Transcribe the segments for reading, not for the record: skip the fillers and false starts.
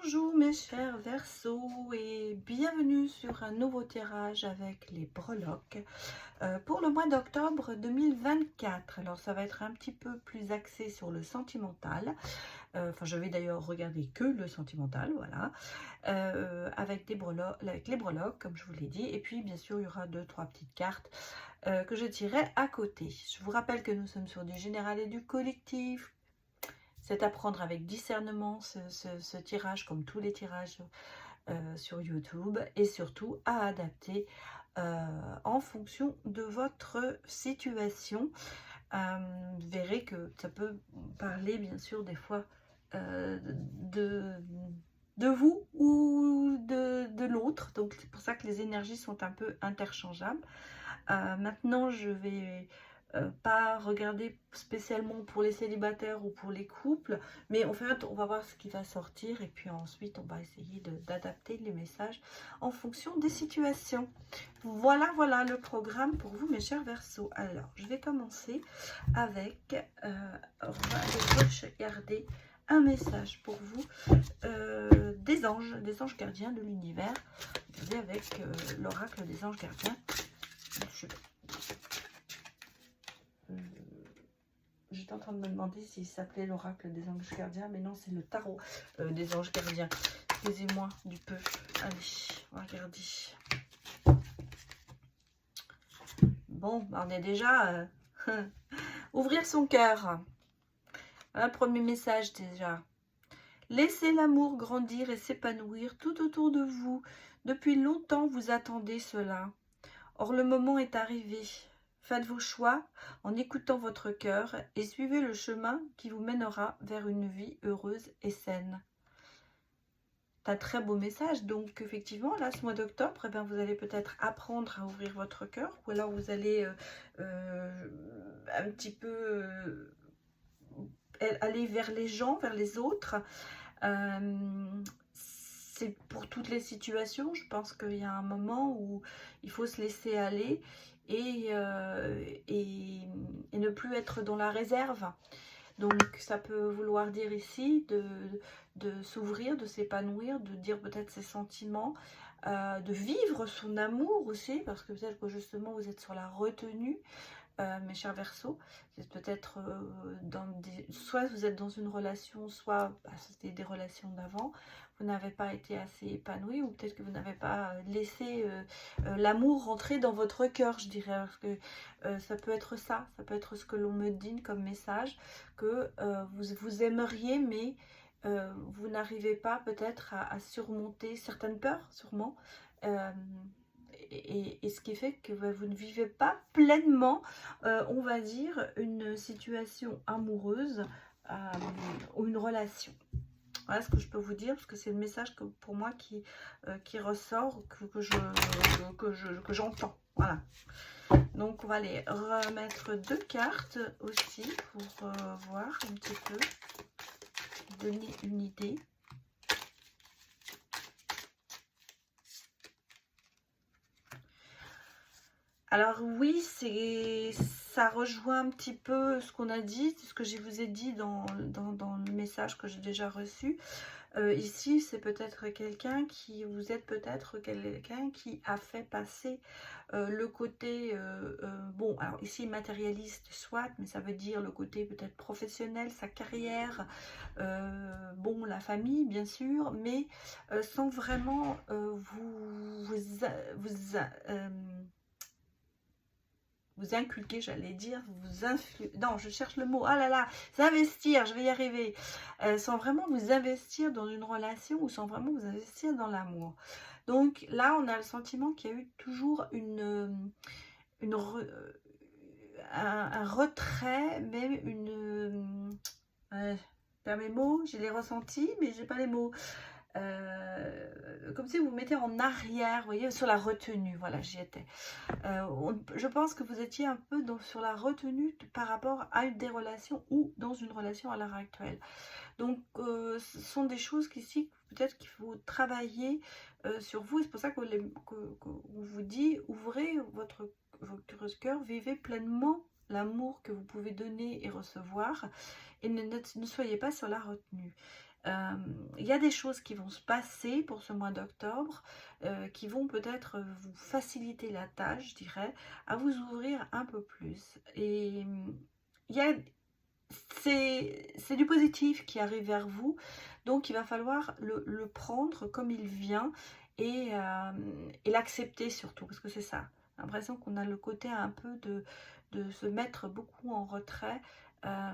Bonjour mes chers Verseaux et bienvenue sur un nouveau tirage avec les breloques pour le mois d'octobre 2024. Alors ça va être un petit peu plus axé sur le sentimental. Enfin je vais d'ailleurs regarder que le sentimental, voilà, avec les breloques comme je vous l'ai dit. Et puis bien sûr il y aura 2-3 petites cartes que je tirerai à côté. Je vous rappelle que nous sommes sur du général et du collectif. C'est à prendre avec discernement ce tirage, comme tous les tirages sur YouTube, et surtout à adapter en fonction de votre situation. Vous verrez que ça peut parler bien sûr des fois de vous ou de l'autre, donc c'est pour ça que les énergies sont un peu interchangeables. Maintenant je vais pas regarder spécialement pour les célibataires ou pour les couples, mais en fait on va voir ce qui va sortir et puis ensuite on va essayer d'adapter les messages en fonction des situations. Voilà le programme pour vous mes chers Verseaux. Alors je vais commencer avec on va aller regarder un message pour vous des anges gardiens de l'univers. Regardez avec l'oracle des anges gardiens. J'étais en train de me demander s'il s'appelait l'oracle des anges gardiens, mais non, c'est le tarot des anges gardiens. Excusez-moi du peu. Allez, on va regarder. Bon, on est déjà... ouvrir son cœur. Un premier message déjà. Laissez l'amour grandir et s'épanouir tout autour de vous. Depuis longtemps, vous attendez cela. Or, le moment est arrivé. Faites vos choix en écoutant votre cœur et suivez le chemin qui vous mènera vers une vie heureuse et saine. C'est un très beau message. Donc, effectivement, là, ce mois d'octobre, eh bien, vous allez peut-être apprendre à ouvrir votre cœur ou alors vous allez un petit peu aller vers les gens, vers les autres. C'est pour toutes les situations. Je pense qu'il y a un moment où il faut se laisser aller et ne plus être dans la réserve. Donc ça peut vouloir dire ici de s'ouvrir, de s'épanouir, de dire peut-être ses sentiments, de vivre son amour aussi, parce que peut-être que justement vous êtes sur la retenue. Mes chers Verseaux, c'est peut-être soit vous êtes dans une relation, soit c'était des relations d'avant, vous n'avez pas été assez épanoui, ou peut-être que vous n'avez pas laissé l'amour rentrer dans votre cœur, je dirais, parce que ça peut être ça peut être ce que l'on me dit comme message, que vous aimeriez, mais vous n'arrivez pas peut-être à surmonter certaines peurs, sûrement. Et ce qui fait que vous ne vivez pas pleinement, on va dire, une situation amoureuse ou une relation. Voilà ce que je peux vous dire, parce que c'est le message que, pour moi qui ressort, que j'entends. Voilà. Donc on va aller remettre 2 cartes aussi pour voir un petit peu, donner une idée. Alors oui, ça rejoint un petit peu ce qu'on a dit, ce que je vous ai dit dans le message que j'ai déjà reçu. Ici, c'est peut-être quelqu'un qui, vous êtes peut-être quelqu'un qui a fait passer le côté, bon, alors ici matérialiste soit, mais ça veut dire le côté peut-être professionnel, sa carrière, bon, la famille bien sûr, mais sans vraiment vous inculquer, j'allais dire, non, je cherche le mot, ah là là, s'investir, je vais y arriver, sans vraiment vous investir dans une relation ou sans vraiment vous investir dans l'amour. Donc là, on a le sentiment qu'il y a eu toujours un retrait, même perds mes mots, j'ai les ressentis, mais j'ai pas les mots. Comme si vous vous mettez en arrière, vous voyez, sur la retenue, voilà, j'y étais. Je pense que vous étiez un peu sur la retenue par rapport à des relations ou dans une relation à l'heure actuelle. Donc, ce sont des choses qu'ici, peut-être qu'il faut travailler sur vous. C'est pour ça qu'on vous dit, ouvrez votre cœur, vivez pleinement l'amour que vous pouvez donner et recevoir, et ne soyez pas sur la retenue. Il y a des choses qui vont se passer pour ce mois d'octobre, qui vont peut-être vous faciliter la tâche, je dirais, à vous ouvrir un peu plus. Et il y a c'est du positif qui arrive vers vous, donc il va falloir le prendre comme il vient et l'accepter surtout, parce que c'est ça. J'ai l'impression qu'on a le côté un peu de se mettre beaucoup en retrait. euh,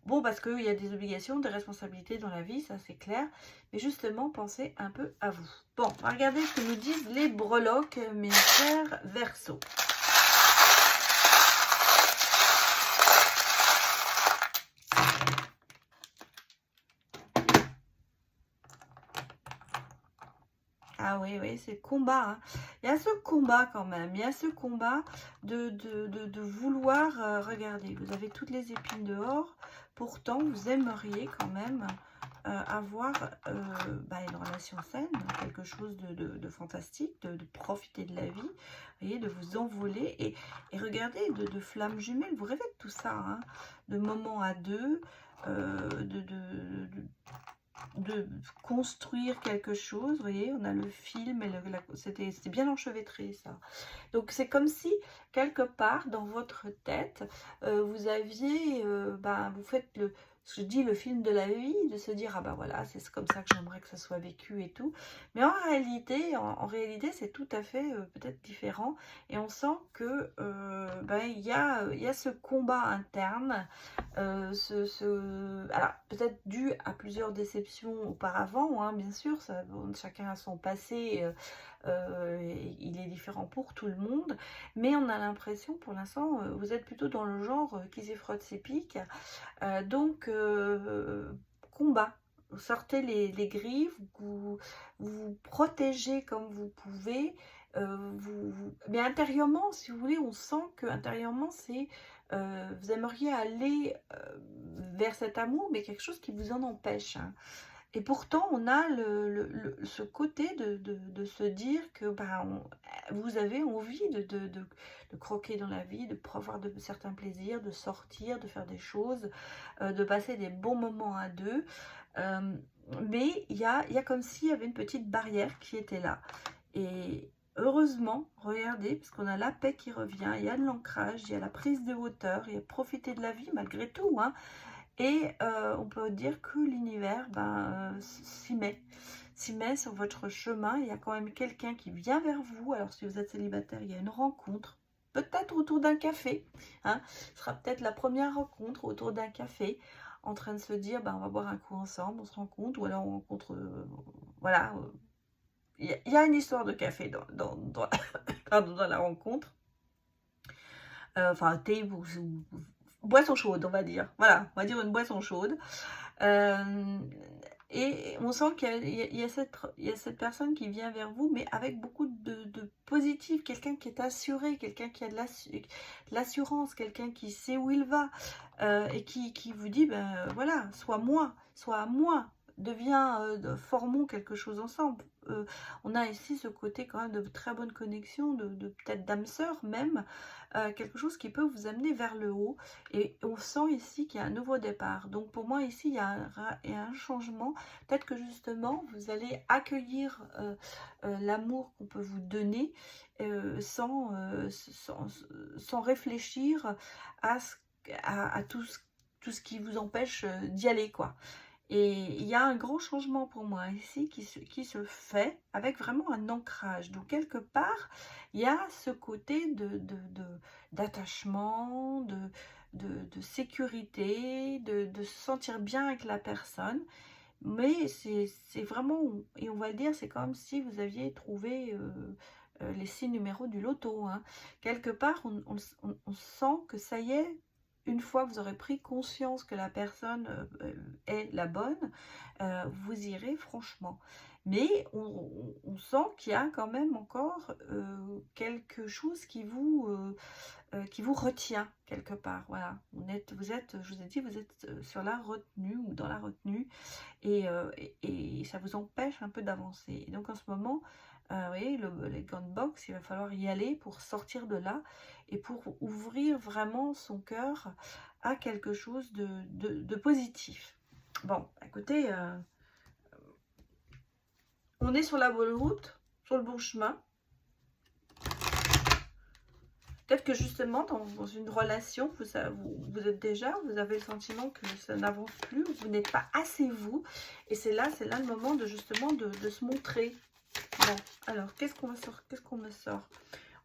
bon, parce qu'il y a des obligations, des responsabilités dans la vie, ça c'est clair, mais justement, pensez un peu à vous. Bon, on va regarder ce que nous disent les breloques, mes chers Verseaux. Ah oui, oui, c'est combat, hein. Il y a ce combat quand même. Il y a ce combat de vouloir... regardez, vous avez toutes les épines dehors. Pourtant, vous aimeriez quand même avoir une relation saine, quelque chose de fantastique, de profiter de la vie, vous voyez, de vous envoler. Et regardez, de flammes jumelles, vous rêvez de tout ça, hein, de moments à deux, de construire quelque chose, vous voyez, on a le film, et c'était bien enchevêtré ça. Donc c'est comme si, quelque part, dans votre tête, vous aviez, vous faites je dis le film de la vie, de se dire, ah bah voilà, c'est comme ça que j'aimerais que ça soit vécu et tout. Mais en réalité, en réalité, c'est tout à fait peut-être différent. Et on sent que il y a ce combat interne, alors peut-être dû à plusieurs déceptions auparavant, hein, bien sûr, chacun a son passé, il est différent pour tout le monde, mais on a l'impression, pour l'instant, vous êtes plutôt dans le genre qui s'y frotte ses piques. Donc, combat. Vous sortez les griffes, vous protégez comme vous pouvez. Mais intérieurement, si vous voulez, on sent que intérieurement, vous aimeriez aller vers cet amour, mais quelque chose qui vous en empêche, hein. Et pourtant, on a ce côté de se dire que vous avez envie de croquer dans la vie, de avoir de certains plaisirs, de sortir, de faire des choses, de passer des bons moments à deux. Mais il y a comme s'il y avait une petite barrière qui était là. Et heureusement, regardez, parce qu'on a la paix qui revient, il y a de l'ancrage, il y a la prise de hauteur, il y a profiter de la vie malgré tout, hein. Et on peut dire que l'univers s'y met sur votre chemin. Il y a quand même quelqu'un qui vient vers vous. Alors si vous êtes célibataire, il y a une rencontre, peut-être autour d'un café, hein. Ce sera peut-être la première rencontre autour d'un café, en train de se dire, on va boire un coup ensemble, on se rencontre, ou alors on rencontre, voilà. Il y a une histoire de café pardon, dans la rencontre. Enfin, thé ou boisson chaude, on va dire. Voilà, on va dire une boisson chaude. Et on sent qu'il y a cette personne qui vient vers vous, mais avec beaucoup de positif, quelqu'un qui est assuré, quelqu'un qui a de l'assurance, quelqu'un qui sait où il va, et qui vous dit, voilà, sois à moi, formons quelque chose ensemble. On a ici ce côté quand même de très bonne connexion, de peut-être d'âme sœur même, quelque chose qui peut vous amener vers le haut. Et on sent ici qu'il y a un nouveau départ. Donc pour moi ici, il y a un changement. Peut-être que justement, vous allez accueillir l'amour qu'on peut vous donner sans réfléchir à tout ce qui vous empêche d'y aller, quoi. Et il y a un grand changement pour moi ici qui se fait avec vraiment un ancrage. Donc quelque part, il y a ce côté d'attachement, de sécurité, de se sentir bien avec la personne. Mais c'est vraiment, et on va dire, c'est comme si vous aviez trouvé les 6 numéros du loto, hein. Quelque part, on sent que ça y est, une fois que vous aurez pris conscience que la personne est la bonne, vous irez franchement. Mais on sent qu'il y a quand même encore quelque chose qui vous retient quelque part. Voilà, je vous ai dit, vous êtes sur la retenue ou dans la retenue, et ça vous empêche un peu d'avancer. Et donc en ce moment, vous voyez, les gants de boxe, il va falloir y aller pour sortir de là et pour ouvrir vraiment son cœur à quelque chose de positif. Bon, écoutez, on est sur la bonne route, sur le bon chemin. Peut-être que justement, dans une relation, vous êtes déjà, vous avez le sentiment que ça n'avance plus, vous n'êtes pas assez vous. Et c'est là le moment de justement de se montrer. Bon, alors, qu'est-ce qu'on me sort?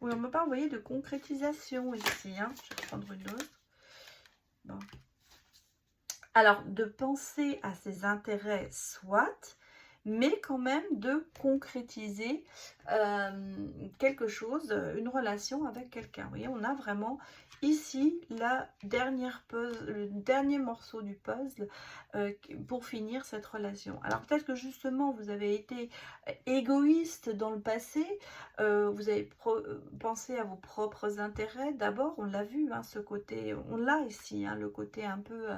Oui, on ne m'a pas envoyé de concrétisation ici. Hein. Je vais prendre une autre. Bon. Alors, de penser à ses intérêts, soit, mais quand même de concrétiser quelque chose, une relation avec quelqu'un. Vous voyez, on a vraiment ici la dernière puzzle, le dernier morceau du puzzle pour finir cette relation. Alors peut-être que justement vous avez été égoïste dans le passé, vous avez pensé à vos propres intérêts. D'abord, on l'a vu, hein, ce côté, on l'a ici, hein, le côté un peu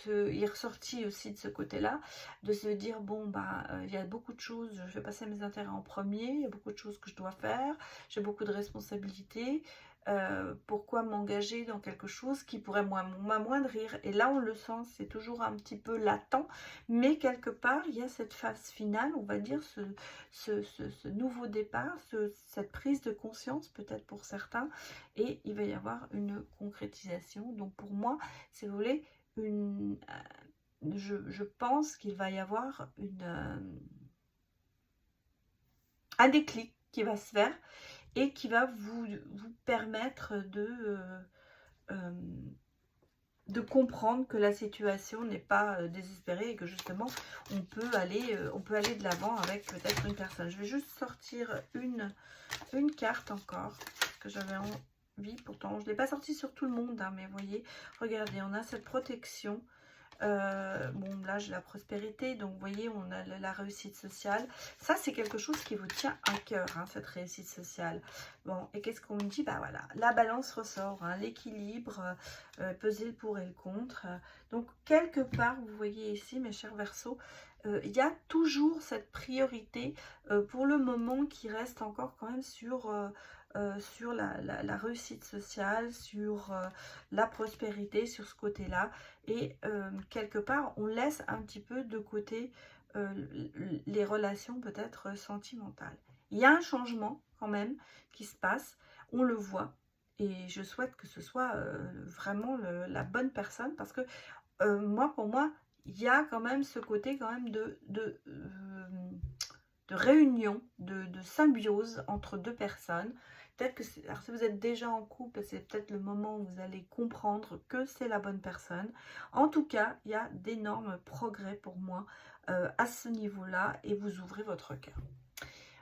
il est ressorti aussi de ce côté-là, de se dire, bon, bah, il y a beaucoup de choses, je vais passer mes intérêts en premier, il y a beaucoup de choses que je dois faire, j'ai beaucoup de responsabilités, pourquoi m'engager dans quelque chose qui pourrait m'amoindrir? Et là, on le sent, c'est toujours un petit peu latent, mais quelque part, il y a cette phase finale, on va dire, ce nouveau départ, cette prise de conscience, peut-être pour certains, et il va y avoir une concrétisation. Donc, pour moi, si vous voulez, je pense qu'il va y avoir un déclic qui va se faire et qui va vous permettre de comprendre que la situation n'est pas désespérée et que justement on peut aller de l'avant avec peut-être une personne. Je vais juste sortir une carte encore que j'avais envie, pourtant je ne l'ai pas sortie sur tout le monde, hein, mais vous voyez, regardez, on a cette protection. Bon, là j'ai la prospérité, donc vous voyez, on a la réussite sociale. Ça, c'est quelque chose qui vous tient à cœur, hein, cette réussite sociale. Bon, et qu'est-ce qu'on me dit? Bah voilà, la balance ressort, hein, l'équilibre, peser le pour et le contre. Donc quelque part, vous voyez ici, mes chers Verseaux, il y a toujours cette priorité pour le moment qui reste encore quand même sur la réussite sociale, sur la prospérité, sur ce côté-là. Et quelque part, on laisse un petit peu de côté les relations peut-être sentimentales. Il y a un changement quand même qui se passe, on le voit. Et je souhaite que ce soit vraiment la bonne personne parce que pour moi, il y a quand même ce côté quand même de réunion, de symbiose entre deux personnes. Peut-être que, alors si vous êtes déjà en couple, c'est peut-être le moment où vous allez comprendre que c'est la bonne personne. En tout cas, il y a d'énormes progrès pour moi à ce niveau-là et vous ouvrez votre cœur.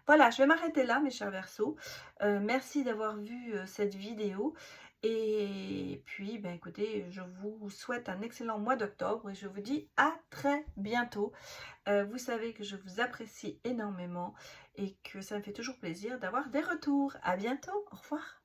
Voilà, je vais m'arrêter là, mes chers Verseaux. Merci d'avoir vu cette vidéo. Et puis, ben, écoutez, je vous souhaite un excellent mois d'octobre et je vous dis à très bientôt. Vous savez que je vous apprécie énormément et que ça me fait toujours plaisir d'avoir des retours. À bientôt, au revoir.